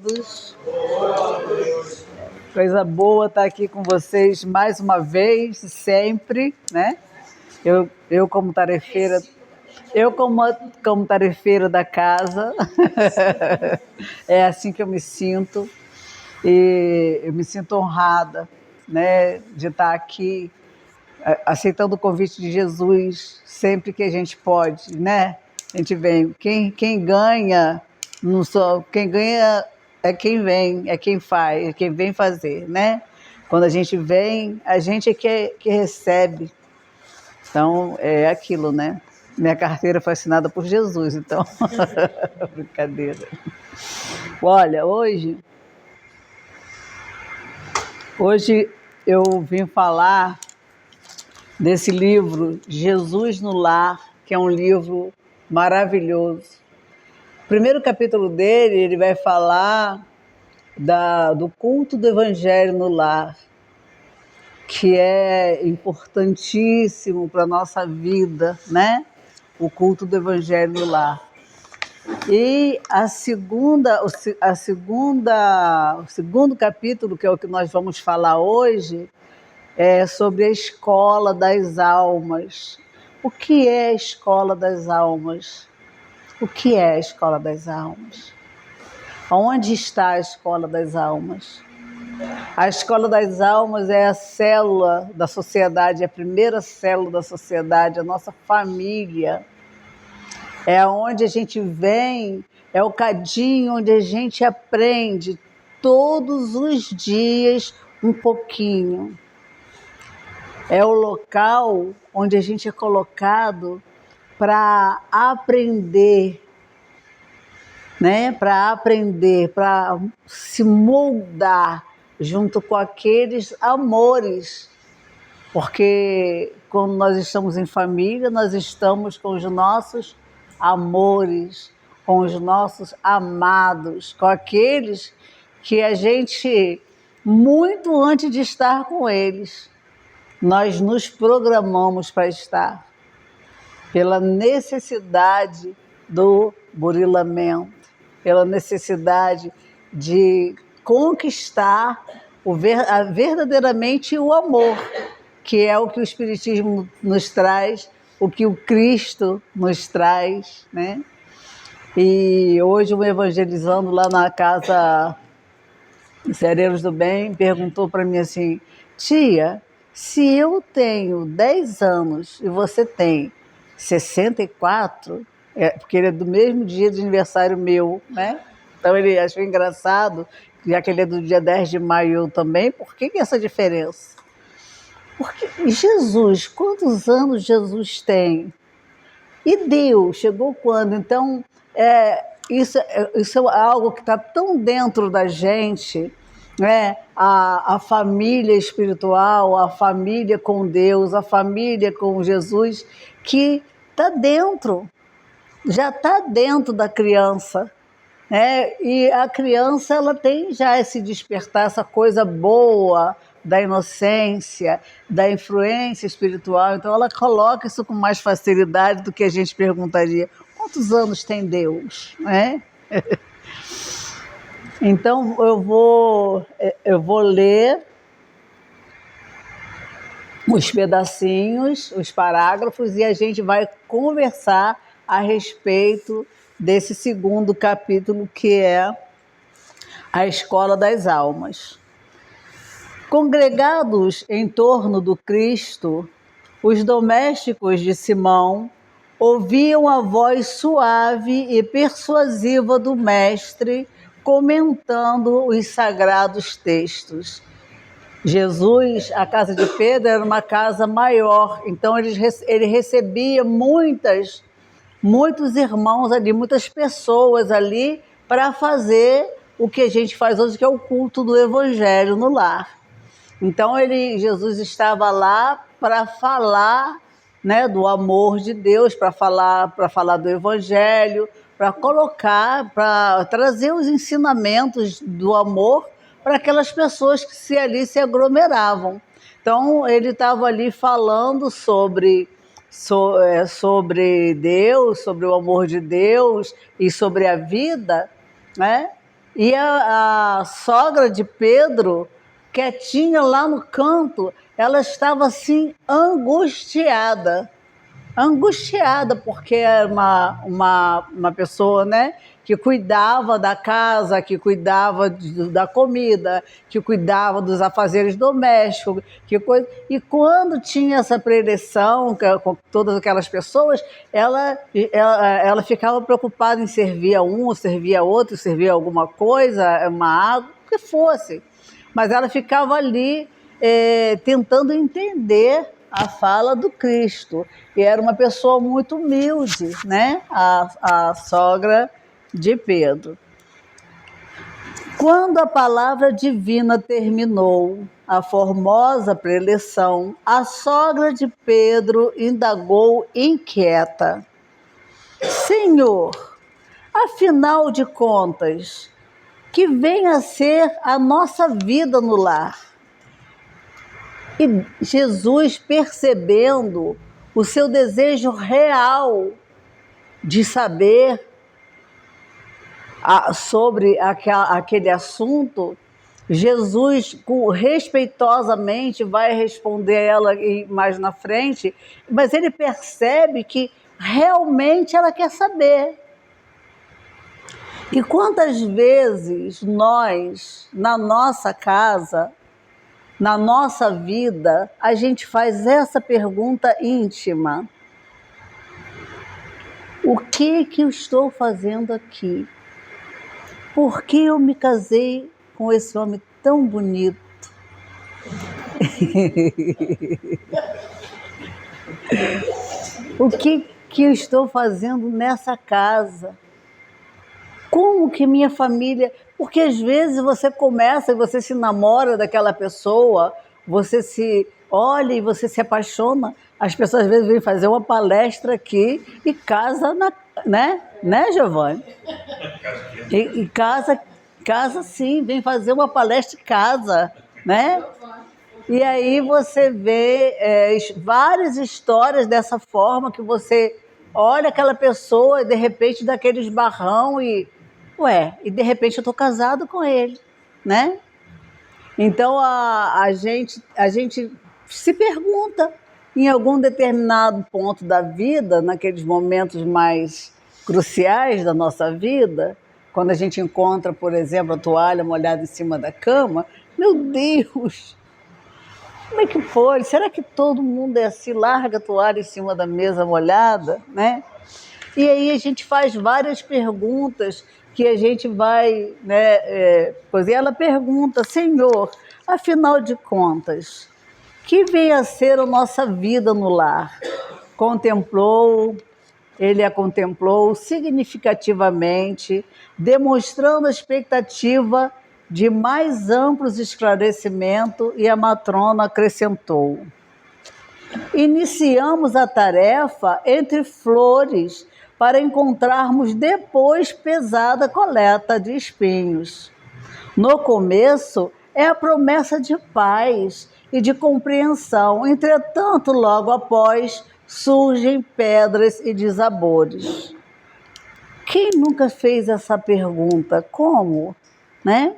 todos. Coisa boa estar aqui com vocês mais uma vez, sempre, né? Eu como tarefeira, como tarefeira da casa, é assim que eu me sinto, e eu me sinto honrada, né, de estar aqui aceitando o convite de Jesus sempre que a gente pode, né? A gente vem. Quem ganha, não só quem ganha é quem vem, é quem faz, é quem vem fazer, né? Quando a gente vem, a gente é que recebe. Então, é aquilo, né? Minha carteira foi assinada por Jesus, então, brincadeira. Olha, hoje eu vim falar desse livro, Jesus no Lar, que é um livro maravilhoso. O primeiro capítulo dele, ele vai falar do culto do Evangelho no lar, que é importantíssimo para a nossa vida, né? O culto do Evangelho no lar. E o segundo capítulo, que é o que nós vamos falar hoje, é sobre a escola das almas. O que é a escola das almas? O que é a escola das almas? Onde está a escola das almas? A escola das almas é a célula da sociedade, a primeira célula da sociedade, a nossa família. É onde a gente vem, é o cadinho onde a gente aprende todos os dias um pouquinho. É o local onde a gente é colocado para aprender, né? Para aprender, para se moldar junto com aqueles amores. Porque quando nós estamos em família, nós estamos com os nossos amores, com os nossos amados, com aqueles que a gente, muito antes de estar com eles, nós nos programamos para estar, pela necessidade do burilamento, pela necessidade de conquistar verdadeiramente o amor, que é o que o Espiritismo nos traz, o que o Cristo nos traz, né? E hoje, um evangelizando lá na casa Cereiros do Bem, perguntou para mim assim: tia, se eu tenho 10 anos e você tem 64, porque ele é do mesmo dia de aniversário meu, né? Então ele achou engraçado, já que ele é do dia 10 de maio eu também, por que essa diferença? Porque Jesus, quantos anos Jesus tem? E Deus chegou quando? Então, isso é algo que está tão dentro da gente, né? A família espiritual, a família com Deus, a família com Jesus, que está dentro, já está dentro da criança, né? E a criança, ela tem já esse despertar, essa coisa boa da inocência, da influência espiritual. Então ela coloca isso com mais facilidade do que a gente perguntaria: quantos anos tem Deus, né? Então eu vou ler os pedacinhos, os parágrafos, e a gente vai conversar a respeito desse segundo capítulo, que é a Escola das Almas. Congregados em torno do Cristo, os domésticos de Simão ouviam a voz suave e persuasiva do Mestre comentando os sagrados textos. Jesus, a casa de Pedro era uma casa maior, então ele recebia muitos irmãos ali, muitas pessoas ali para fazer o que a gente faz hoje, que é o culto do Evangelho no lar. Então Jesus estava lá para falar, né, do amor de Deus, para falar do Evangelho, para trazer os ensinamentos do amor para aquelas pessoas que ali se aglomeravam. Então ele estava ali falando sobre Deus, sobre o amor de Deus e sobre a vida, né? E a sogra de Pedro, quietinha lá no canto, ela estava assim angustiada. Angustiada, porque era uma pessoa, né, que cuidava da casa, que cuidava da comida, que cuidava dos afazeres domésticos, e quando tinha essa preleção com todas aquelas pessoas, ela ficava preocupada em servir a um, servir a outro, servir alguma coisa, uma água, o que fosse. Mas ela ficava ali tentando entender a fala do Cristo. E era uma pessoa muito humilde, né? A sogra de Pedro. Quando a palavra divina terminou a formosa preleção, a sogra de Pedro indagou inquieta: Senhor, afinal de contas, que vem a ser a nossa vida no lar? E Jesus, percebendo o seu desejo real de saber sobre aquele assunto, Jesus respeitosamente vai responder a ela mais na frente, mas ele percebe que realmente ela quer saber. E quantas vezes nós, na nossa casa, na nossa vida, a gente faz essa pergunta íntima: o que eu estou fazendo aqui? Por que eu me casei com esse homem tão bonito? O que eu estou fazendo nessa casa? Como que minha família... Porque às vezes você começa e você se namora daquela pessoa, você se olha e você se apaixona. As pessoas às vezes vêm fazer uma palestra aqui e casa, né, Giovanni? E casa sim, vem fazer uma palestra e casa, né? E aí você vê várias histórias dessa forma, que você olha aquela pessoa e de repente dá aquele esbarrão e de repente eu estou casado com ele, né? Então a gente se pergunta em algum determinado ponto da vida, naqueles momentos mais cruciais da nossa vida, quando a gente encontra, por exemplo, a toalha molhada em cima da cama, meu Deus, como é que foi? Será que todo mundo é assim, larga a toalha em cima da mesa molhada, né? E aí a gente faz várias perguntas que a gente vai, né? E ela pergunta: Senhor, afinal de contas, que vem a ser a nossa vida no lar? Ele a contemplou significativamente, demonstrando a expectativa de mais amplos esclarecimentos, e a matrona acrescentou: iniciamos a tarefa entre flores para encontrarmos depois pesada coleta de espinhos. No começo é a promessa de paz e de compreensão, entretanto, logo após surgem pedras e desabores. Quem nunca fez essa pergunta? Como? Né?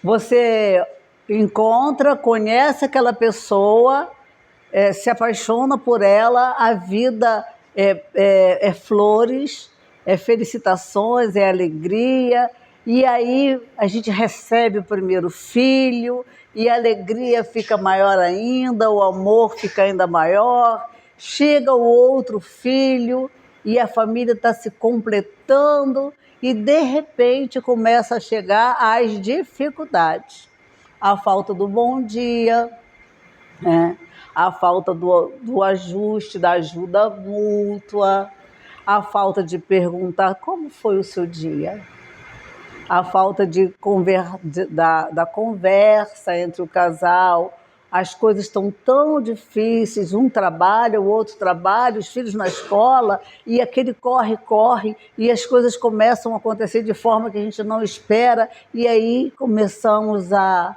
Você encontra, conhece aquela pessoa, se apaixona por ela, a vida é flores, é felicitações, é alegria, e aí a gente recebe o primeiro filho, e a alegria fica maior ainda, o amor fica ainda maior, chega o outro filho, e a família está se completando, e de repente começa a chegar as dificuldades. A falta do bom dia, né? A falta do ajuste, da ajuda mútua, a falta de perguntar como foi o seu dia, a falta da conversa entre o casal. As coisas estão tão difíceis, um trabalha, o outro trabalha, os filhos na escola, e aquele corre, e as coisas começam a acontecer de forma que a gente não espera, e aí começamos a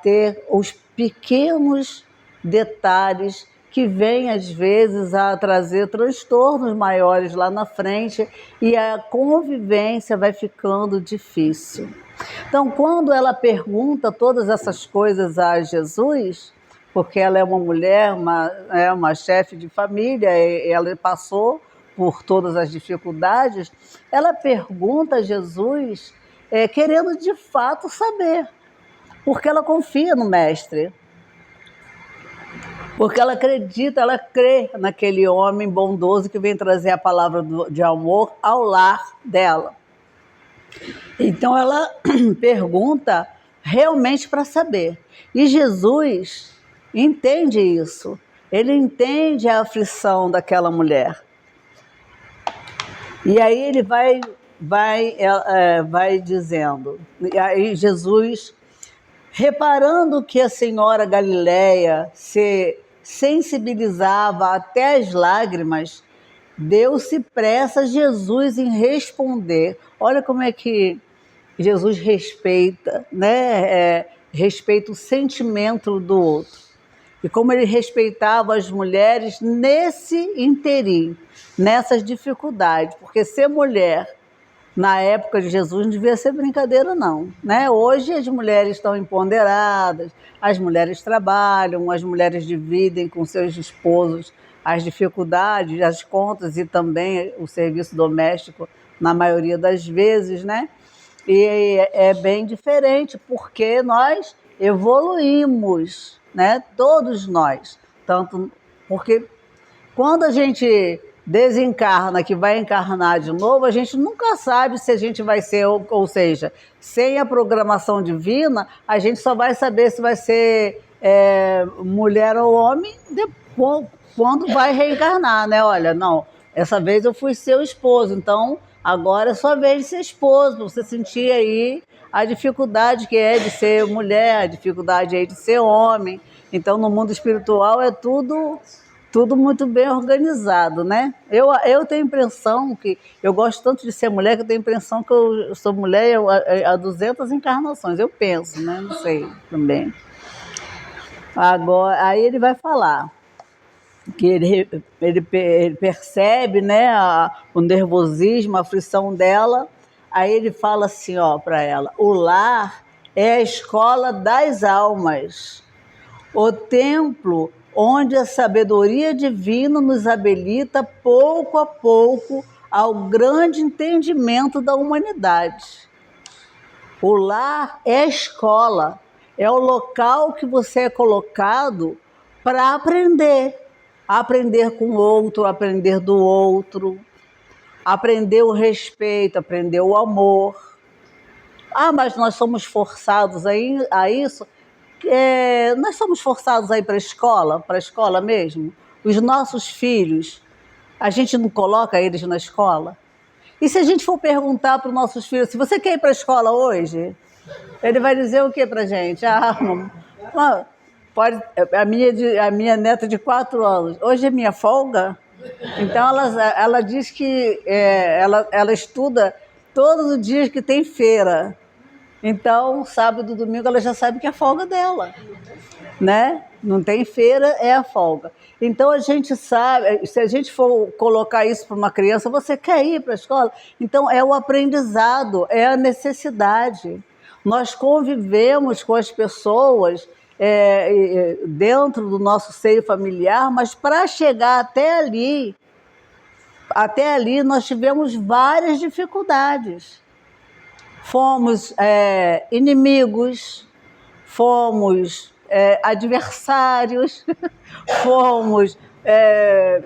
ter os pequenos detalhes que vêm, às vezes, a trazer transtornos maiores lá na frente, e a convivência vai ficando difícil. Então, quando ela pergunta todas essas coisas a Jesus, porque ela é uma mulher, uma chefe de família, e ela passou por todas as dificuldades, ela pergunta a Jesus, querendo de fato saber, porque ela confia no Mestre, porque ela acredita, ela crê naquele homem bondoso que vem trazer a palavra de amor ao lar dela. Então ela pergunta realmente para saber. E Jesus entende isso. Ele entende a aflição daquela mulher. E aí ele vai dizendo. E aí Jesus, reparando que a senhora Galileia se sensibilizava até as lágrimas, deu-se pressa Jesus em responder. Olha como é que Jesus respeita, né? Respeita o sentimento do outro. E como ele respeitava as mulheres nesse interim, nessas dificuldades. Porque ser mulher na época de Jesus não devia ser brincadeira, não. Né? Hoje as mulheres estão empoderadas, as mulheres trabalham, as mulheres dividem com seus esposos as dificuldades, as contas e também o serviço doméstico, na maioria das vezes, né? E é bem diferente, porque nós evoluímos, né? Todos nós. Tanto porque quando a gente desencarna, que vai encarnar de novo, a gente nunca sabe se a gente vai ser, ou seja, sem a programação divina, a gente só vai saber se vai ser mulher ou homem depois, quando vai reencarnar, né? Olha, não, essa vez eu fui seu esposo, então agora é sua vez de ser esposo, você sentir aí a dificuldade que é de ser mulher, a dificuldade aí de ser homem. Então, no mundo espiritual é tudo muito bem organizado, né? Eu tenho a impressão que... Eu gosto tanto de ser mulher que eu tenho a impressão que eu sou mulher há 200 encarnações. Eu penso, né? Não sei também. Agora, aí ele vai falar que ele percebe, né, o nervosismo, a aflição dela. Aí ele fala assim, ó, para ela: o lar é a escola das almas, o templo onde a sabedoria divina nos habilita pouco a pouco ao grande entendimento da humanidade. O lar é a escola, é o local que você é colocado para aprender com o outro, aprender do outro, aprender o respeito, aprender o amor. Ah, mas nós somos forçados a isso? Nós somos forçados a ir para a escola mesmo? Os nossos filhos, a gente não coloca eles na escola? E se a gente for perguntar para os nossos filhos, se você quer ir para a escola hoje, ele vai dizer o que para a gente? Pode, a minha neta de 4 anos, hoje é minha folga? Então ela diz que ela estuda todos os dias que tem feira. Então, sábado e domingo ela já sabe que é folga dela, né? Não tem feira, é a folga. Então a gente sabe, se a gente for colocar isso para uma criança, você quer ir para a escola? Então é o aprendizado, é a necessidade. Nós convivemos com as pessoas dentro do nosso seio familiar, mas para chegar até ali nós tivemos várias dificuldades. Fomos inimigos, fomos adversários, fomos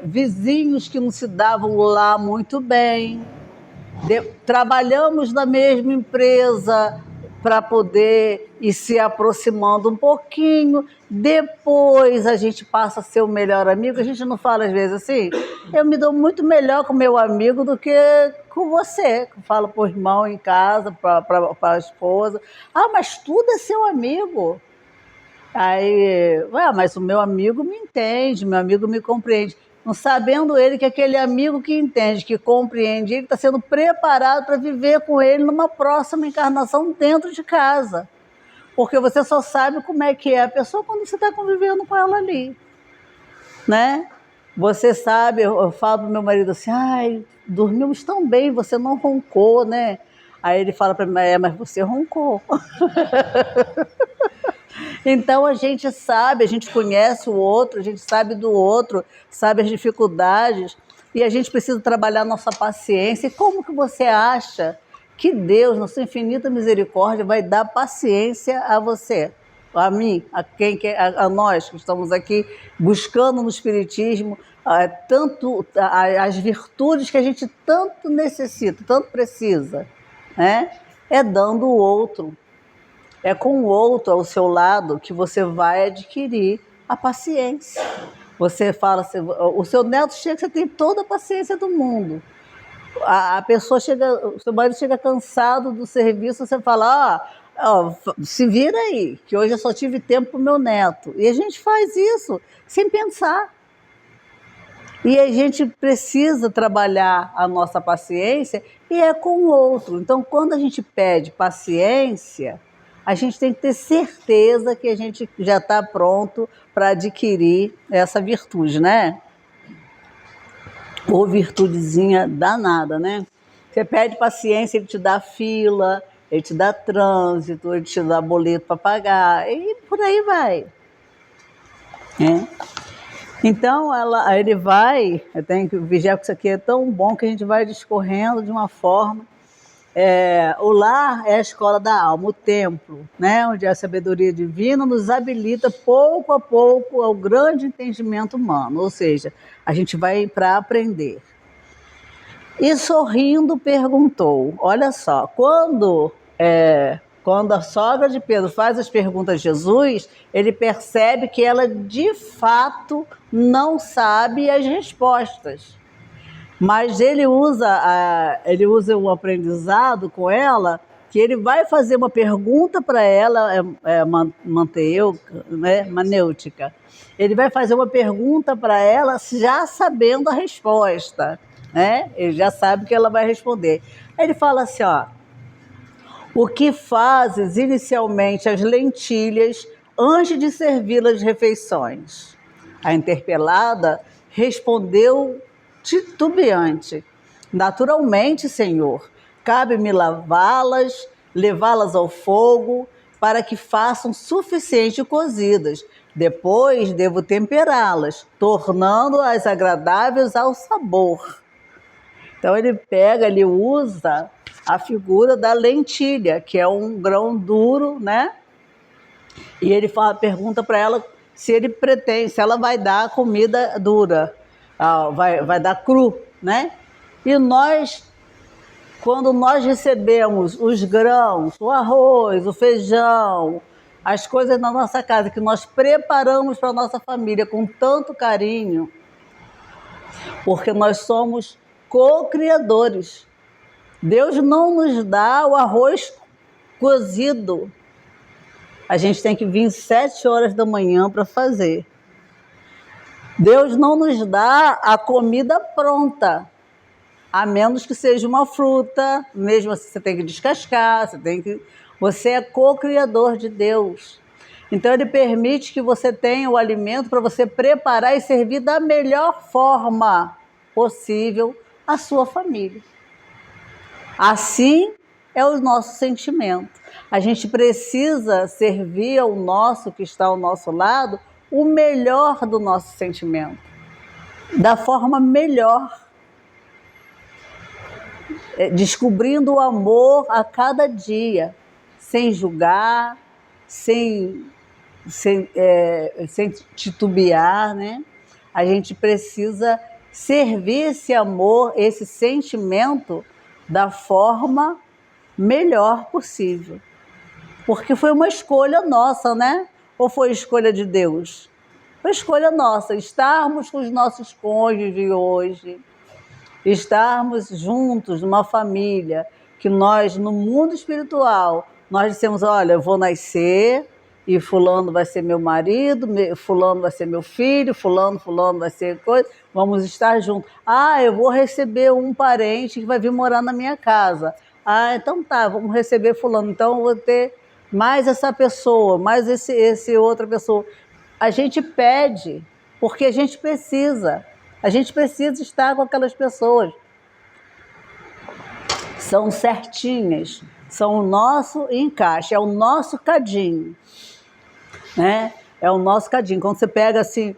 vizinhos que não se davam lá muito bem. Trabalhamos na mesma empresa para poder ir se aproximando um pouquinho. Depois a gente passa a ser o melhor amigo. A gente não fala às vezes assim: eu me dou muito melhor com meu amigo do que com você. Eu falo para o irmão em casa, para a esposa: ah, mas tudo é seu amigo. Aí, mas o meu amigo me entende, meu amigo me compreende. Não sabendo ele que aquele amigo que entende, que compreende, ele está sendo preparado para viver com ele numa próxima encarnação dentro de casa. Porque você só sabe como é que é a pessoa quando você está convivendo com ela ali, né? Você sabe, eu falo para o meu marido assim: ai, dormimos tão bem, você não roncou, né? Aí ele fala para mim, mas você roncou. Então a gente sabe, a gente conhece o outro, a gente sabe do outro, sabe as dificuldades, e a gente precisa trabalhar nossa paciência. E como que você acha que Deus, na sua infinita misericórdia, vai dar paciência a você, a mim, a nós que estamos aqui buscando no Espiritismo as virtudes que a gente tanto necessita, tanto precisa, né? É dando o outro. É com o outro ao seu lado que você vai adquirir a paciência. Você fala assim, o seu neto chega, você tem toda a paciência do mundo. A pessoa chega, o seu marido chega cansado do serviço, você fala, se vira aí, que hoje eu só tive tempo para o meu neto. E a gente faz isso sem pensar. E a gente precisa trabalhar a nossa paciência e é com o outro. Então, quando a gente pede paciência, a gente tem que ter certeza que a gente já está pronto para adquirir essa virtude, né? Ou virtudezinha danada, né? Você pede paciência, ele te dá fila, ele te dá trânsito, ele te dá boleto para pagar, e por aí vai. Então, ele vai, eu tenho que vigiar que isso aqui é tão bom que a gente vai discorrendo de uma forma. O lar é a escola da alma, o templo, né, onde a sabedoria divina nos habilita pouco a pouco ao grande entendimento humano, ou seja, a gente vai para aprender. E sorrindo perguntou, olha só, quando a sogra de Pedro faz as perguntas a Jesus, ele percebe que ela de fato não sabe as respostas. Mas ele usa um aprendizado com ela, que ele vai fazer uma pergunta para ela, manêutica. Ele vai fazer uma pergunta para ela já sabendo a resposta, né? Ele já sabe que ela vai responder. Aí ele fala assim, o que fazes inicialmente as lentilhas antes de servi-las refeições? A interpelada respondeu titubeante, naturalmente, Senhor, cabe-me lavá-las, levá-las ao fogo, para que façam suficiente cozidas. Depois devo temperá-las, tornando-as agradáveis ao sabor. Então ele usa a figura da lentilha, que é um grão duro, né? E ele pergunta para ela se ela vai dar comida dura, vai dar cru, né? E quando nós recebemos os grãos, o arroz, o feijão, as coisas na nossa casa que nós preparamos para a nossa família com tanto carinho, porque nós somos co-criadores. Deus não nos dá o arroz cozido. A gente tem que vir 7 horas da manhã para fazer. Deus não nos dá a comida pronta, a menos que seja uma fruta, mesmo assim você tem que descascar, você é co-criador de Deus. Então ele permite que você tenha o alimento para você preparar e servir da melhor forma possível a sua família. Assim é o nosso sentimento. A gente precisa servir ao nosso que está ao nosso lado o melhor do nosso sentimento, da forma melhor, descobrindo o amor a cada dia, sem julgar, sem titubear, né? A gente precisa servir esse amor, esse sentimento da forma melhor possível. Porque foi uma escolha nossa, né? Ou foi escolha de Deus? Foi escolha nossa, estarmos com os nossos cônjuges hoje, estarmos juntos numa família, que nós, no mundo espiritual, nós dissemos, olha, eu vou nascer e fulano vai ser meu marido, fulano vai ser meu filho, fulano vai ser coisa, vamos estar juntos. Eu vou receber um parente que vai vir morar na minha casa. Então tá, vamos receber fulano, então eu vou ter mais essa pessoa, mais esse outra pessoa. A gente pede, porque a gente precisa estar com aquelas pessoas. são certinhas, são o nosso encaixe, é o nosso cadinho, né? É o nosso cadinho. Quando você pega assim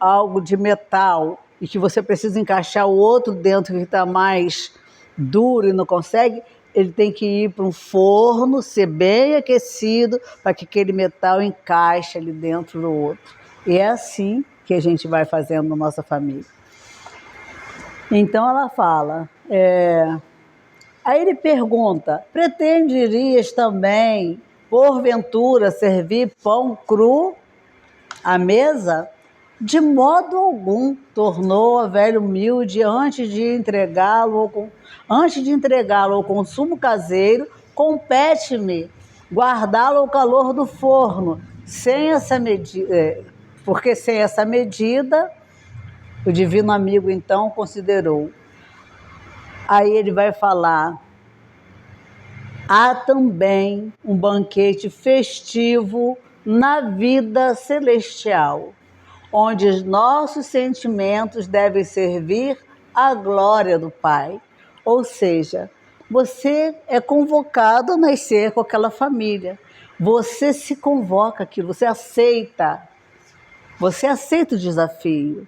algo de metal e que você precisa encaixar o outro dentro que está mais duro e não consegue, ele tem que ir para um forno, ser bem aquecido para que aquele metal encaixe ali dentro do outro. E é assim que a gente vai fazendo na nossa família. Então ela fala, aí ele pergunta, pretenderias também, porventura, servir pão cru à mesa? De modo algum, tornou a velha humilde, antes de entregá-lo ao consumo caseiro, compete-me guardá-lo ao calor do forno, porque sem essa medida, o divino amigo então considerou. Aí ele vai falar, há também um banquete festivo na vida celestial, onde os nossos sentimentos devem servir à glória do Pai. Ou seja, você é convocado a nascer com aquela família. Você se convoca aquilo, você aceita o desafio.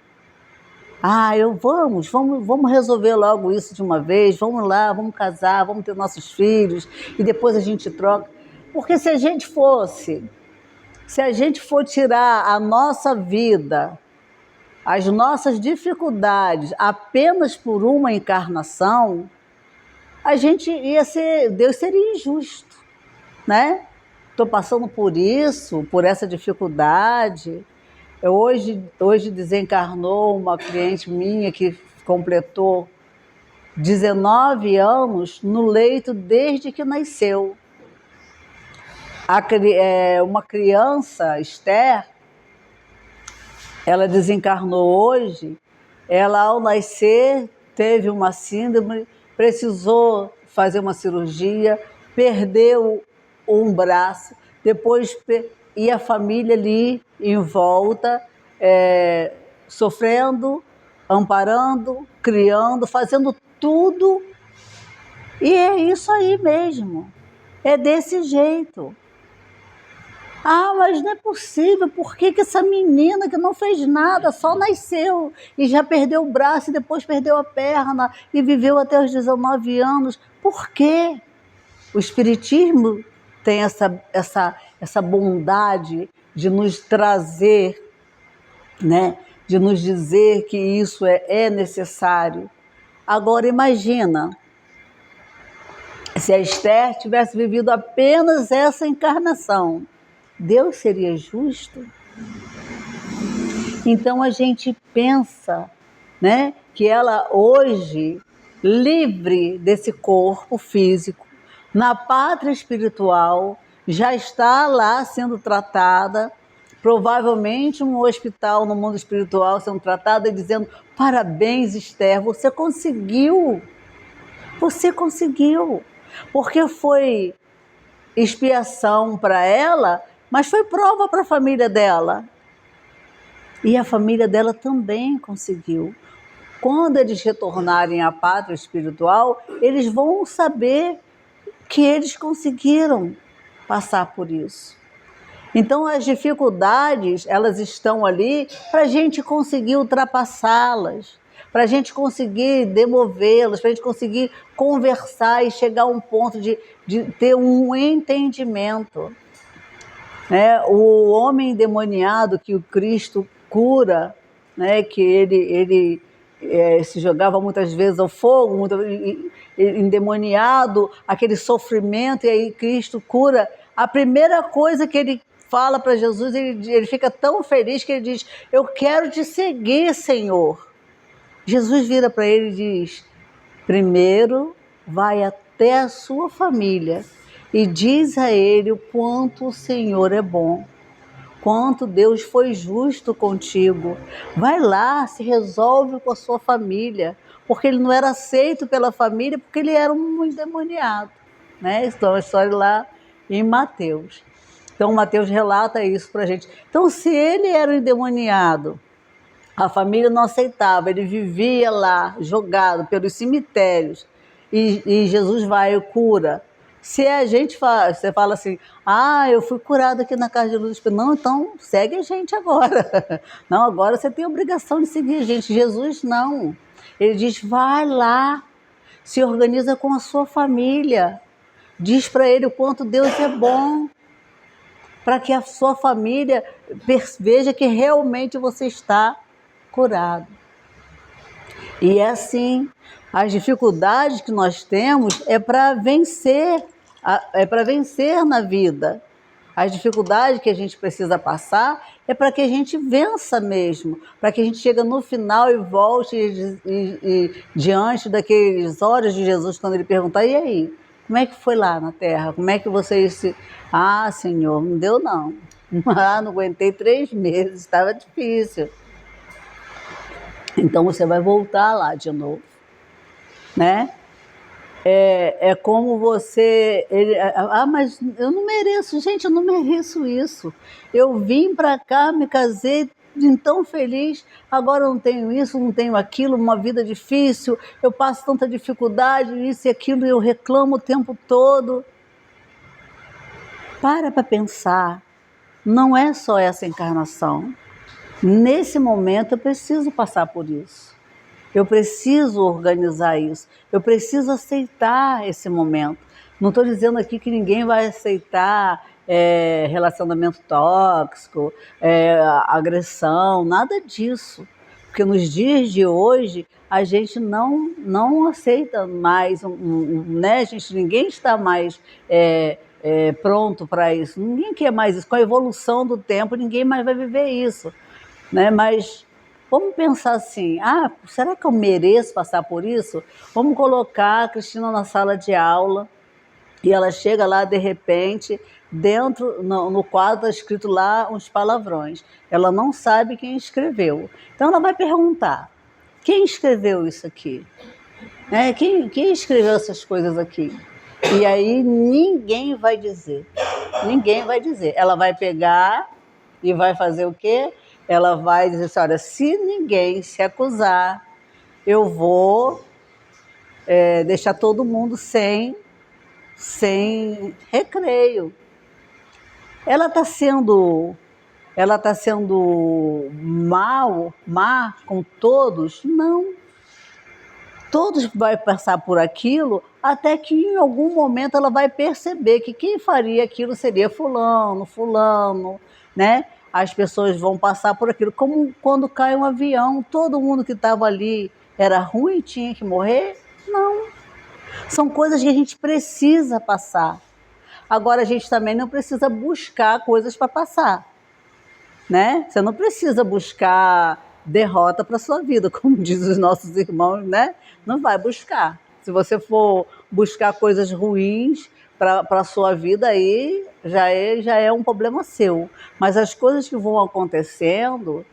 Vamos resolver logo isso de uma vez, vamos lá, vamos casar, vamos ter nossos filhos e depois a gente troca. Porque se a gente for tirar a nossa vida, as nossas dificuldades apenas por uma encarnação, Deus seria injusto, né? Estou passando por isso, por essa dificuldade. Hoje desencarnou uma cliente minha que completou 19 anos no leito desde que nasceu. Uma criança, Esther, ela desencarnou hoje, ela ao nascer teve uma síndrome, precisou fazer uma cirurgia, perdeu um braço, depois e a família ali em volta, sofrendo, amparando, criando, fazendo tudo. E é isso aí mesmo, é desse jeito. Mas não é possível, por que essa menina que não fez nada, só nasceu e já perdeu o braço e depois perdeu a perna e viveu até os 19 anos? Por quê? O Espiritismo tem essa bondade de nos trazer, né? De nos dizer que isso é necessário. Agora imagina, se a Esther tivesse vivido apenas essa encarnação, Deus seria justo? Então a gente pensa, né, que ela hoje, livre desse corpo físico, na pátria espiritual, já está lá sendo tratada, provavelmente um hospital no mundo espiritual sendo tratada e dizendo, parabéns Esther, você conseguiu, porque foi expiação para ela, mas foi prova para a família dela. E a família dela também conseguiu. Quando eles retornarem à pátria espiritual, eles vão saber que eles conseguiram passar por isso. Então, as dificuldades, elas estão ali para a gente conseguir ultrapassá-las, para a gente conseguir demovê-las, para a gente conseguir conversar e chegar a um ponto de ter um entendimento. O homem endemoniado que o Cristo cura, né, que ele se jogava muitas vezes ao fogo, endemoniado, aquele sofrimento, e aí Cristo cura. A primeira coisa que ele fala para Jesus, ele fica tão feliz que ele diz, eu quero te seguir, Senhor. Jesus vira para ele e diz, primeiro vai até a sua família e diz a ele o quanto o Senhor é bom, quanto Deus foi justo contigo. Vai lá, se resolve com a sua família, porque ele não era aceito pela família, porque ele era um endemoniado, né? Então, a história lá em Mateus. Então, Mateus relata isso para a gente. Então, se ele era um endemoniado, a família não aceitava, ele vivia lá, jogado pelos cemitérios, e Jesus vai e cura. Se a gente fala, você fala assim, eu fui curado aqui na casa de luz, não, então segue a gente agora. Não, agora você tem a obrigação de seguir a gente. Jesus não. Ele diz, vai lá, se organiza com a sua família, diz para ele o quanto Deus é bom, para que a sua família veja que realmente você está curado. E é assim, as dificuldades que nós temos é para vencer na vida. As dificuldades que a gente precisa passar é para que a gente vença mesmo, para que a gente chegue no final e volte e diante daqueles olhos de Jesus, quando ele perguntar, e aí, como é que foi lá na terra? Como é que vocês se... Senhor, não deu não. Não aguentei 3 meses, estava difícil. Então você vai voltar lá de novo, né? É como você... mas eu não mereço. Gente, eu não mereço isso. Eu vim para cá, me casei, tão feliz, agora eu não tenho isso, não tenho aquilo, uma vida difícil, eu passo tanta dificuldade, isso e aquilo, e eu reclamo o tempo todo. Para pensar, não é só essa encarnação. Nesse momento eu preciso passar por isso. Eu preciso organizar isso. Eu preciso aceitar esse momento. Não estou dizendo aqui que ninguém vai aceitar relacionamento tóxico, agressão, nada disso. Porque nos dias de hoje a gente não aceita mais, né? Ninguém está mais pronto para isso. Ninguém quer mais isso. Com a evolução do tempo, ninguém mais vai viver isso, né? Mas vamos pensar assim, será que eu mereço passar por isso? Vamos colocar a Cristina na sala de aula e ela chega lá, de repente, dentro, no quadro está escrito lá uns palavrões. Ela não sabe quem escreveu. Então ela vai perguntar, quem escreveu isso aqui? Quem escreveu essas coisas aqui? E aí ninguém vai dizer. Ninguém vai dizer. Ela vai pegar e vai fazer o quê? Ela vai dizer assim, olha, se ninguém se acusar, eu vou deixar todo mundo sem recreio. Ela está sendo má com todos? Não. Todos vão passar por aquilo, até que em algum momento ela vai perceber que quem faria aquilo seria fulano, né? As pessoas vão passar por aquilo, como quando cai um avião, todo mundo que estava ali era ruim, tinha que morrer? Não. São coisas que a gente precisa passar. Agora a gente também não precisa buscar coisas para passar, né? Você não precisa buscar derrota para sua vida, como diz os nossos irmãos, né? Não vai buscar. Se você for buscar coisas ruins para a sua vida, aí já é um problema seu. Mas as coisas que vão acontecendo,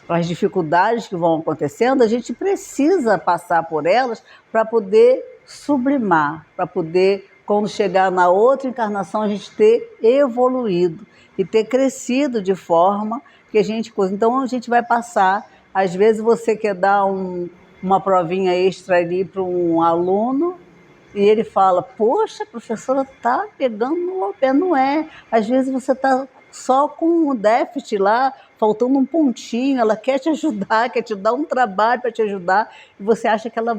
as dificuldades que vão acontecendo, a gente precisa passar por elas para poder sublimar, para poder, quando chegar na outra encarnação, a gente ter evoluído e ter crescido de forma que a gente... Então a gente vai passar, às vezes você quer dar uma provinha extra ali para um aluno e ele fala, poxa, a professora está pegando no pé, não é. Às vezes você está só com um déficit lá, faltando um pontinho, ela quer te ajudar, quer te dar um trabalho para te ajudar, e você acha que ela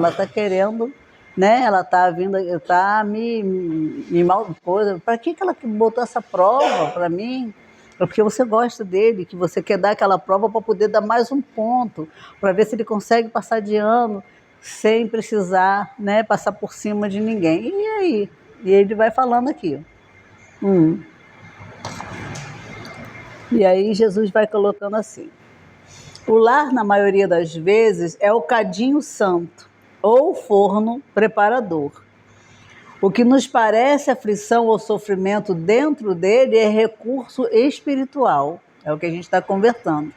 está querendo, né? Ela está vindo, está me mal coisa. Para que ela botou essa prova para mim? É porque você gosta dele, que você quer dar aquela prova para poder dar mais um ponto, para ver se ele consegue passar de ano sem precisar, né, passar por cima de ninguém. E aí? E ele vai falando aqui. E aí Jesus vai colocando assim. O lar, na maioria das vezes, é o cadinho santo, ou forno preparador. O que nos parece aflição ou sofrimento dentro dele é recurso espiritual. É o que a gente está conversando.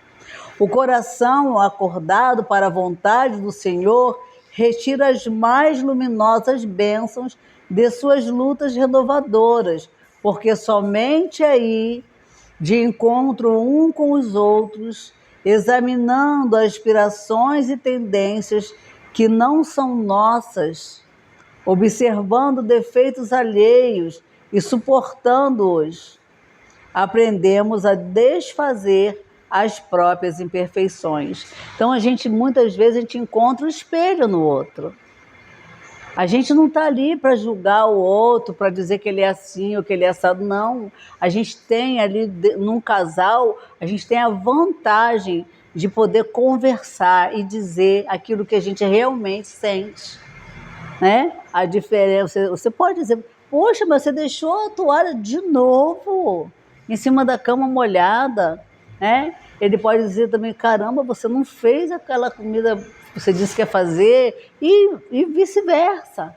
O coração acordado para a vontade do Senhor retira as mais luminosas bênçãos de suas lutas renovadoras, porque somente aí, de encontro um com os outros, examinando aspirações e tendências que não são nossas, Observando defeitos alheios e suportando-os, aprendemos a desfazer as próprias imperfeições. Então, muitas vezes, a gente encontra um espelho no outro. A gente não está ali para julgar o outro, para dizer que ele é assim ou que ele é assado, não. A gente tem ali, num casal, a gente tem a vantagem de poder conversar e dizer aquilo que a gente realmente sente, né? A diferença, você pode dizer, poxa, mas você deixou a toalha de novo em cima da cama molhada, né? Ele pode dizer também, caramba, você não fez aquela comida que você disse que ia fazer, e vice-versa,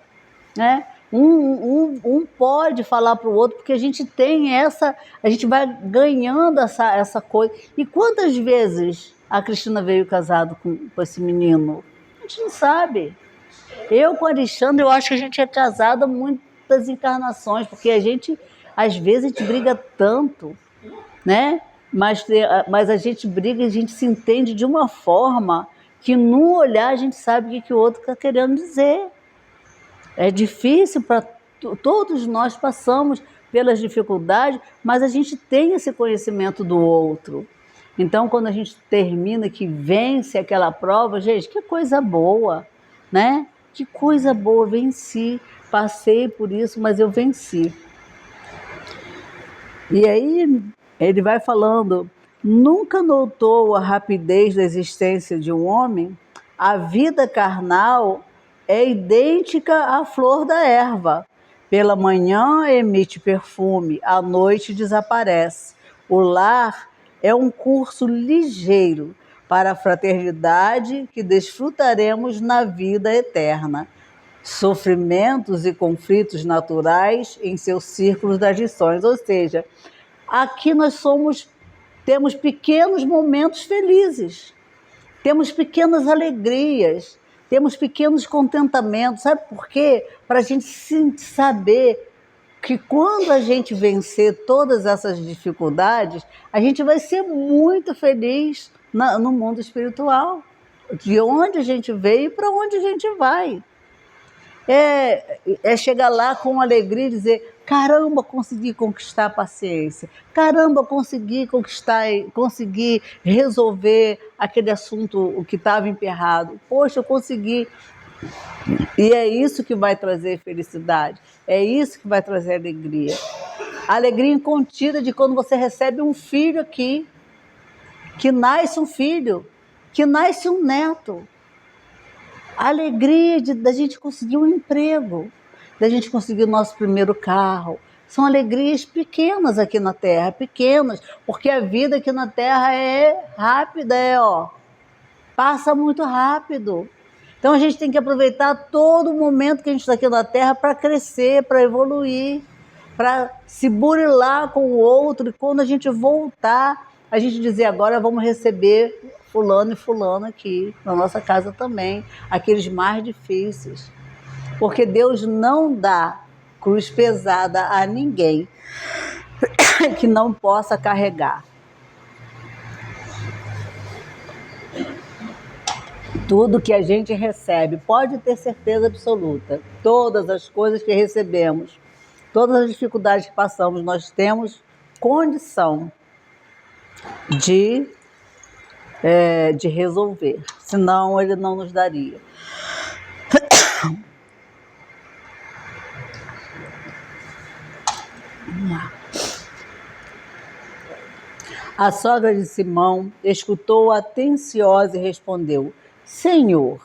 né? Um pode falar para o outro, porque a gente tem a gente vai ganhando essa coisa. E quantas vezes a Cristina veio casada com esse menino? A gente não sabe. Eu com o Alexandre, eu acho que a gente é casada muitas encarnações, porque às vezes a gente briga tanto, né? Mas a gente briga e a gente se entende de uma forma que no olhar a gente sabe o que o outro está querendo dizer. É difícil para todos nós, passamos pelas dificuldades, mas a gente tem esse conhecimento do outro. Então, quando a gente termina, que vence aquela prova, gente, que coisa boa, né? Que coisa boa, venci, passei por isso, mas eu venci. E aí ele vai falando, nunca notou a rapidez da existência de um homem? A vida carnal é idêntica à flor da erva. Pela manhã emite perfume, à noite desaparece. O lar é um curso ligeiro para a fraternidade que desfrutaremos na vida eterna. Sofrimentos e conflitos naturais em seus círculos das lições. Ou seja, aqui temos pequenos momentos felizes, temos pequenas alegrias, temos pequenos contentamentos. Sabe por quê? Para a gente saber que quando a gente vencer todas essas dificuldades, a gente vai ser muito feliz no mundo espiritual, de onde a gente veio e para onde a gente vai. É chegar lá com alegria e dizer, caramba, consegui conquistar a paciência, caramba, consegui resolver aquele assunto que estava emperrado, poxa, eu consegui. E é isso que vai trazer felicidade, é isso que vai trazer alegria. A alegria incontida de quando você recebe um filho aqui, que nasce um filho, que nasce um neto. A alegria da gente conseguir um emprego, da gente conseguir o nosso primeiro carro. São alegrias pequenas aqui na Terra, pequenas, porque a vida aqui na Terra é rápida, passa muito rápido. Então a gente tem que aproveitar todo momento que a gente está aqui na Terra para crescer, para evoluir, para se burilar com o outro, e quando a gente voltar, a gente dizer, agora vamos receber fulano e fulano aqui, na nossa casa também, aqueles mais difíceis. Porque Deus não dá cruz pesada a ninguém que não possa carregar. Tudo que a gente recebe, pode ter certeza absoluta, todas as coisas que recebemos, todas as dificuldades que passamos, nós temos condição de resolver, senão ele não nos daria. A sogra de Simão escutou atenciosa e respondeu, Senhor,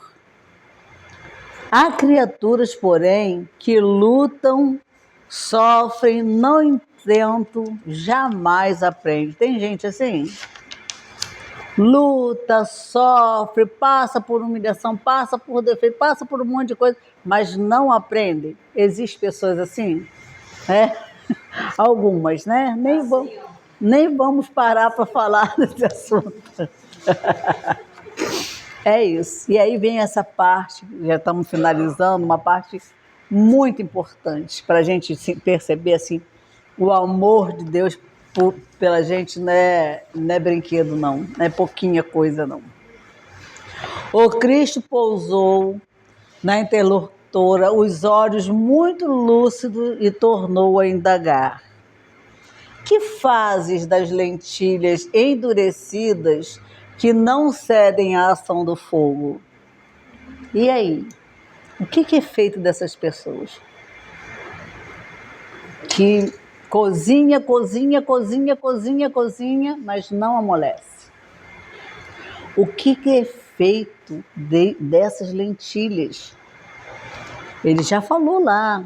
há criaturas, porém, que lutam, sofrem, não intentam, jamais aprendem. Tem gente assim? Luta, sofre, passa por humilhação, passa por defeito, passa por um monte de coisa, mas não aprende. Existem pessoas assim? Algumas, né? Nem vamos parar para falar desse assunto. É isso. E aí vem essa parte, já estamos finalizando, uma parte muito importante para a gente perceber assim, o amor de Deus pela gente não é brinquedo, não é pouquinha coisa, não. O Cristo pousou na instrutora os olhos muito lúcidos e tornou a indagar: que fazes das lentilhas endurecidas que não cedem à ação do fogo? E aí? O que é feito dessas pessoas? Que cozinha, cozinha, cozinha, cozinha, cozinha, mas não amolece. O que é feito dessas lentilhas? Ele já falou lá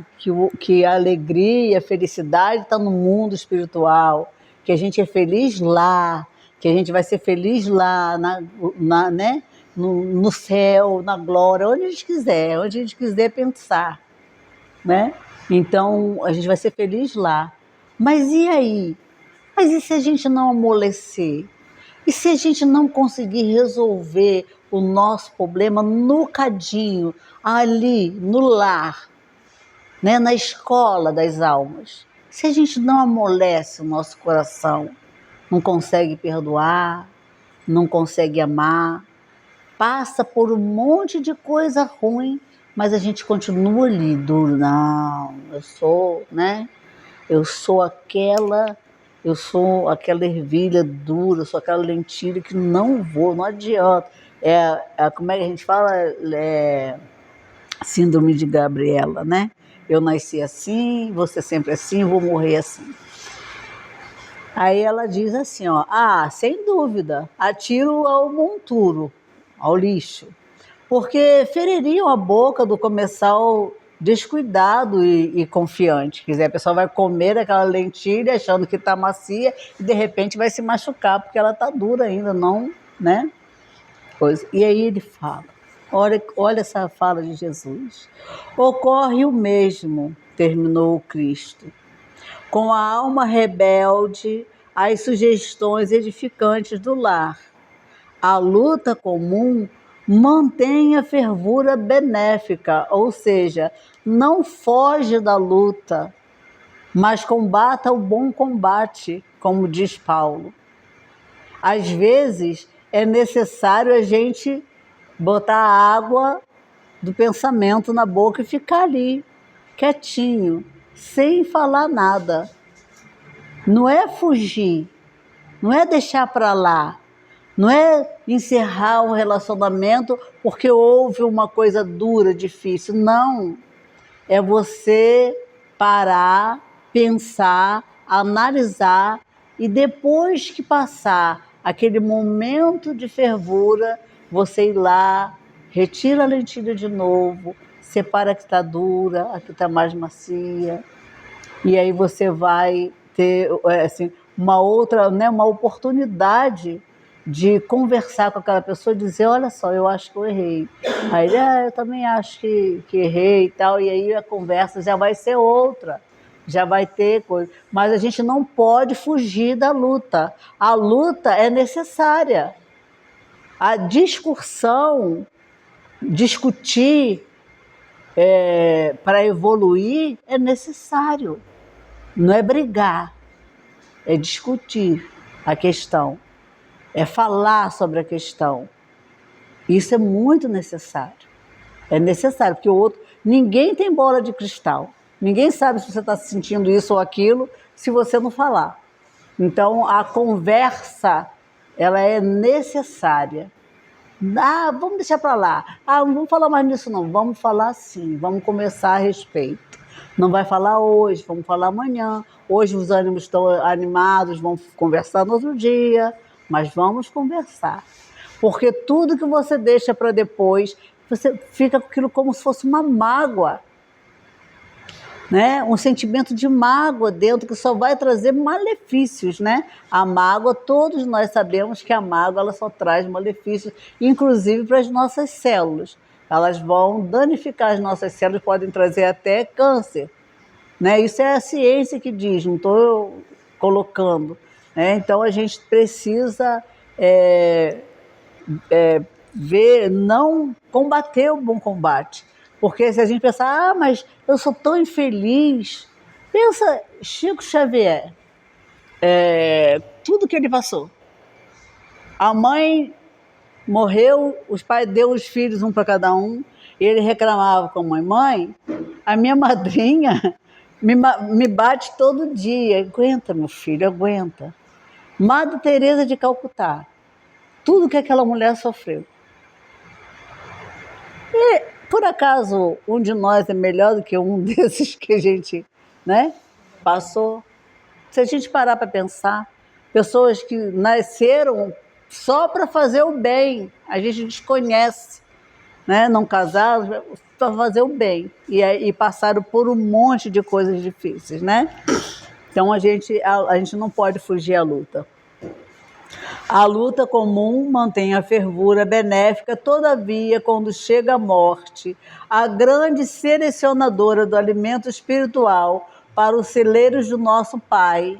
que a alegria, a felicidade está no mundo espiritual, que a gente é feliz lá, que a gente vai ser feliz lá, né? no céu, na glória, onde a gente quiser pensar, né? Então, a gente vai ser feliz lá. Mas e aí? Mas e se a gente não amolecer? E se a gente não conseguir resolver o nosso problema no cadinho, ali, no lar, né, na escola das almas? Se a gente não amolece o nosso coração, não consegue perdoar, não consegue amar, passa por um monte de coisa ruim, mas a gente continua ali duro. Não, eu sou, né? Eu sou aquela ervilha dura, eu sou aquela lentilha que não adianta. Como é que a gente fala? Síndrome de Gabriela, né? Eu nasci assim, você sempre assim, vou morrer assim. Aí ela diz assim, ó, sem dúvida, atiro ao monturo, ao lixo, porque feririam a boca do comensal descuidado e confiante. Quer dizer, a pessoa vai comer aquela lentilha achando que está macia e de repente vai se machucar porque ela está dura ainda, não, né? E aí ele fala, olha essa fala de Jesus. Ocorre o mesmo, terminou o Cristo, com a alma rebelde às sugestões edificantes do lar. A luta comum mantém a fervura benéfica, ou seja, não foge da luta, mas combata o bom combate, como diz Paulo. Às vezes é necessário a gente botar a água do pensamento na boca e ficar ali, quietinho, sem falar nada. Não é fugir, não é deixar para lá, não é encerrar um relacionamento porque houve uma coisa dura, difícil. Não. É você parar, pensar, analisar e depois que passar aquele momento de fervura, você ir lá, retira a lentilha de novo, separa a que está dura, a que está mais macia. E aí você vai ter assim, uma outra, né, uma oportunidade de conversar com aquela pessoa e dizer, olha só, eu acho que eu errei. Aí ele, eu também acho que errei e tal, e aí a conversa já vai ser outra, já vai ter coisa. Mas a gente não pode fugir da luta. A luta é necessária. A discussão, discutir para evoluir é necessário. Não é brigar, é discutir a questão, é falar sobre a questão. Isso é muito necessário. É necessário, porque o outro, ninguém tem bola de cristal. Ninguém sabe se você está sentindo isso ou aquilo se você não falar. Então, a conversa, ela é necessária. Vamos deixar para lá. Não vamos falar mais nisso não. Vamos falar sim, vamos conversar a respeito. Não vai falar hoje, vamos falar amanhã. Hoje os ânimos estão animados, vamos conversar no outro dia, mas vamos conversar. Porque tudo que você deixa para depois, você fica com aquilo como se fosse uma mágoa, né? Um sentimento de mágoa dentro que só vai trazer malefícios, né? A mágoa, todos nós sabemos que a mágoa ela só traz malefícios, inclusive para as nossas células. Elas vão danificar as nossas células, podem trazer até câncer, né? Isso é a ciência que diz, não estou colocando, né? Então a gente precisa ver, não combater o bom combate. Porque se a gente pensar, mas eu sou tão infeliz, pensa Chico Xavier, tudo que ele passou. A mãe morreu, os pais deu os filhos um para cada um, e ele reclamava com a mãe: mãe, a minha madrinha me bate todo dia. Aguenta, meu filho, aguenta. Madre Teresa de Calcutá, tudo que aquela mulher sofreu. E, por acaso, um de nós é melhor do que um desses que a gente, né, passou? Se a gente parar para pensar, pessoas que nasceram só para fazer o bem, a gente desconhece, né, não casaram, para fazer o bem, e passaram por um monte de coisas difíceis, né? Então a gente não pode fugir à luta. A luta comum mantém a fervura benéfica, todavia, quando chega a morte, a grande selecionadora do alimento espiritual para os celeiros do nosso Pai,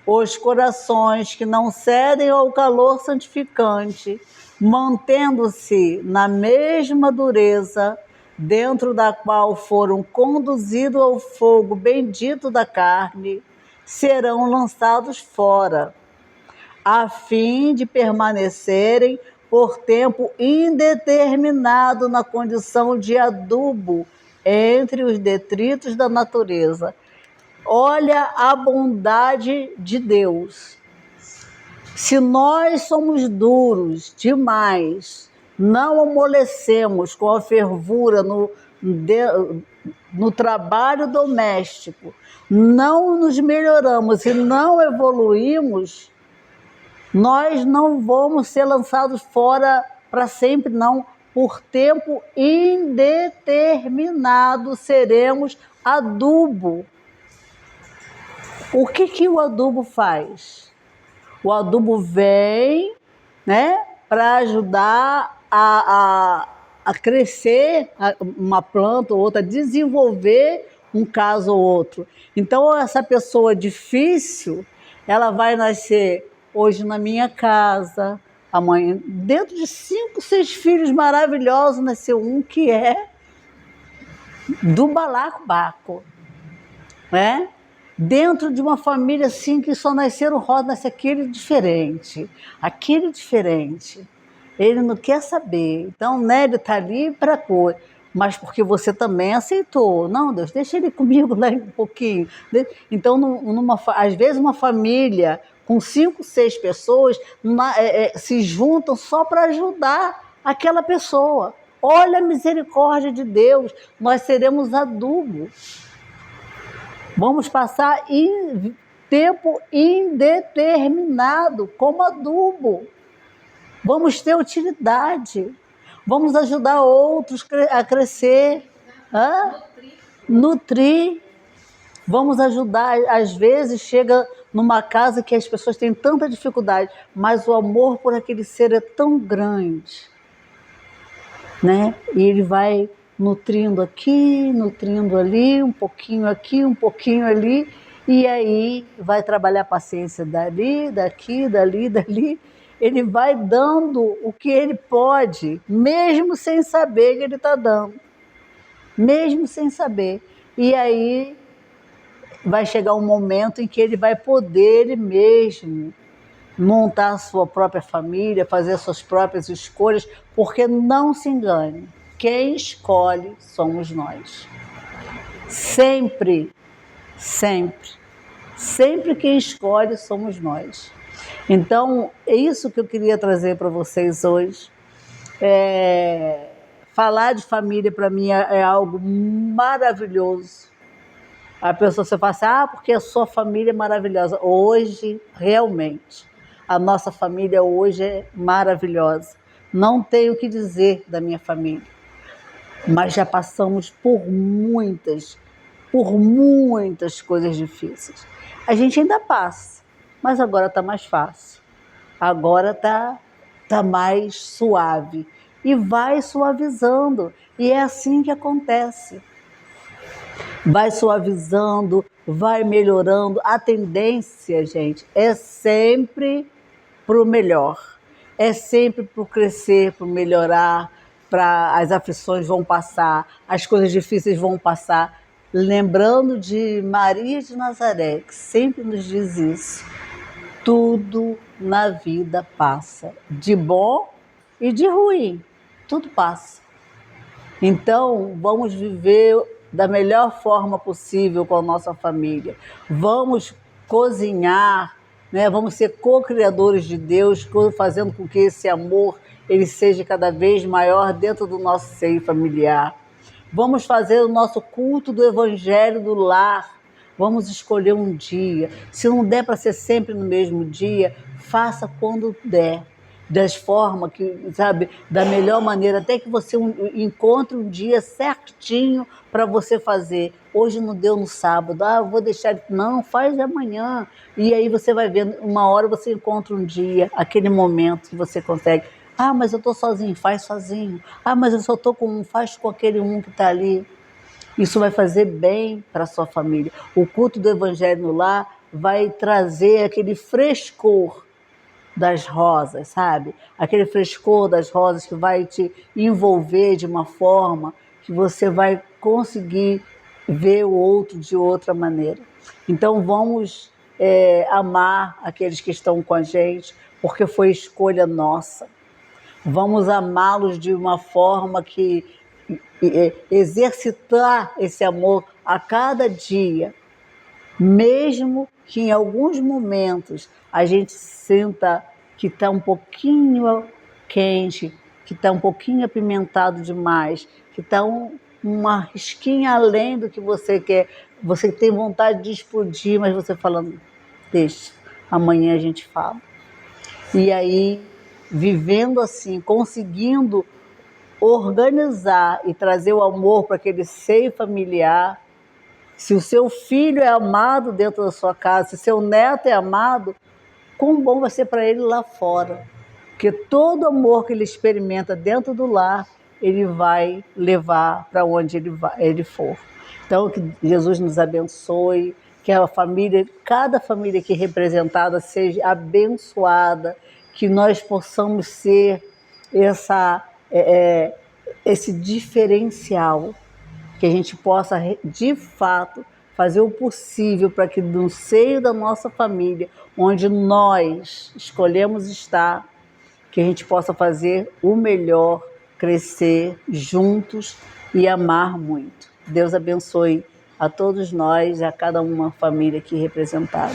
os corações que não cedem ao calor santificante, mantendo-se na mesma dureza, dentro da qual foram conduzidos ao fogo bendito da carne, serão lançados fora, a fim de permanecerem por tempo indeterminado na condição de adubo entre os detritos da natureza. Olha a bondade de Deus. Se nós somos duros demais, não amolecemos com a fervura no trabalho doméstico, não nos melhoramos e não evoluímos, nós não vamos ser lançados fora para sempre, não. Por tempo indeterminado seremos adubo. O que o adubo faz? O adubo vem, né, para ajudar a crescer uma planta ou outra, a desenvolver um caso ou outro. Então, essa pessoa difícil, ela vai nascer hoje na minha casa, amanhã, dentro de 5, 6 filhos maravilhosos, nasceu um que é do balacobaco, né? Dentro de uma família assim que só nasceram rosa, nasce aquele diferente. Ele não quer saber. Então, né, ele está ali para coisa, mas porque você também aceitou. Não, Deus, deixa ele comigo lá um pouquinho. Então, às vezes uma família com 5, 6 pessoas se juntam só para ajudar aquela pessoa. Olha a misericórdia de Deus, nós seremos adubo. Vamos passar tempo indeterminado como adubo. Vamos ter utilidade. Vamos ajudar outros a crescer. Nutrir. Vamos ajudar. Às vezes chega numa casa que as pessoas têm tanta dificuldade, mas o amor por aquele ser é tão grande, né? E ele vai nutrindo aqui, nutrindo ali, um pouquinho aqui, um pouquinho ali, e aí vai trabalhar a paciência dali, daqui, dali. Ele vai dando o que ele pode, mesmo sem saber que ele está dando. Mesmo sem saber. E aí vai chegar um momento em que ele vai poder ele mesmo montar a sua própria família, fazer as suas próprias escolhas, porque não se engane, quem escolhe somos nós. Sempre quem escolhe somos nós. Então, é isso que eu queria trazer para vocês hoje. Falar de família para mim é algo maravilhoso. A pessoa se fala assim, porque a sua família é maravilhosa. Hoje, realmente, a nossa família hoje é maravilhosa. Não tenho o que dizer da minha família, mas já passamos por muitas coisas difíceis. A gente ainda passa, mas agora está mais fácil. Agora está mais suave e vai suavizando. E é assim que acontece. Vai suavizando, vai melhorando. A tendência, gente, é sempre para o melhor. É sempre para o crescer, para o melhorar, as aflições vão passar, as coisas difíceis vão passar. Lembrando de Maria de Nazaré, que sempre nos diz isso. Tudo na vida passa, de bom e de ruim, tudo passa. Então, vamos viver da melhor forma possível com a nossa família. Vamos cozinhar, né? Vamos ser co-criadores de Deus, fazendo com que esse amor ele seja cada vez maior dentro do nosso seio familiar. Vamos fazer o nosso culto do Evangelho do lar. Vamos escolher um dia. Se não der para ser sempre no mesmo dia, faça quando der. Das formas que, sabe, da melhor maneira, até que você encontre um dia certinho para você fazer. Hoje não deu no sábado, eu vou deixar, não, faz amanhã. E aí você vai vendo, uma hora você encontra um dia, aquele momento que você consegue. Mas eu estou sozinho, faz sozinho. Mas eu só estou com um, faz com aquele um que está ali. Isso vai fazer bem para a sua família. O culto do Evangelho no lar vai trazer aquele frescor das rosas, sabe? Aquele frescor das rosas que vai te envolver de uma forma que você vai conseguir ver o outro de outra maneira. Então vamos amar aqueles que estão com a gente, porque foi escolha nossa. Vamos amá-los de uma forma que exercitar esse amor a cada dia, mesmo que em alguns momentos a gente sinta que está um pouquinho quente, que está um pouquinho apimentado demais, que está uma risquinha além do que você quer, você tem vontade de explodir, mas você falando, deixa, amanhã a gente fala. E aí, vivendo assim, conseguindo organizar e trazer o amor para aquele seio familiar. Se o seu filho é amado dentro da sua casa, se seu neto é amado, quão bom vai ser para ele lá fora. Porque todo amor que ele experimenta dentro do lar, ele vai levar para onde ele for. Então, que Jesus nos abençoe, que a família, cada família aqui representada seja abençoada, que nós possamos ser esse diferencial, que a gente possa, de fato, fazer o possível para que no seio da nossa família, onde nós escolhemos estar, que a gente possa fazer o melhor, crescer juntos e amar muito. Deus abençoe a todos nós e a cada uma família aqui representada.